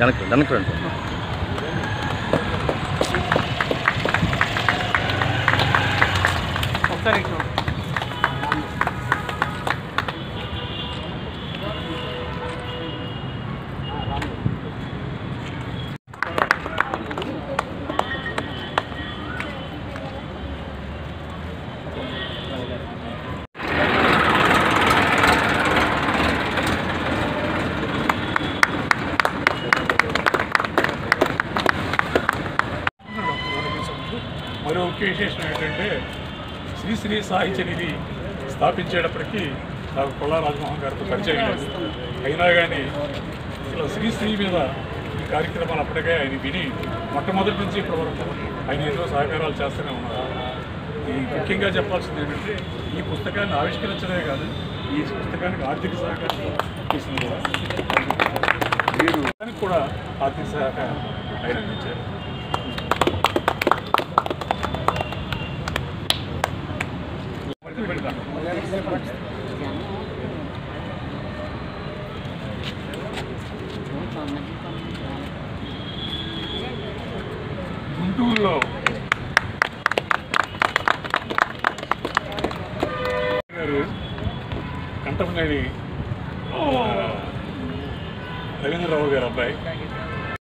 వెనక్కి రండి. ఒకసారి మరో ముఖ్య విశేషం ఏంటంటే శ్రీ సాహిత్య నిధి స్థాపించేటప్పటికీ నాకు కొల్లా రాజమోహన్ గారితో పరిచయం లేదు. అయినా కానీ అసలు శ్రీ మీద ఈ కార్యక్రమాలు అప్పటికే ఆయన విని మొట్టమొదటి నుంచి ఇప్పటివరకు ఆయన ఏదో సహకారాలు చేస్తూనే ఉన్నారు. ఈ ముఖ్యంగా చెప్పాల్సింది ఏంటంటే ఈ పుస్తకాన్ని ఆవిష్కరించడమే కాదు, ఈ పుస్తకానికి ఆర్థిక సహకారం ఇస్తుంది కూడా. మీరు దానికి కూడా ఆర్థిక సహకారం ఆయన ఇచ్చారు. గుంటూరులో కంటపనేని రవీంద్రరావు గారు అబ్బాయి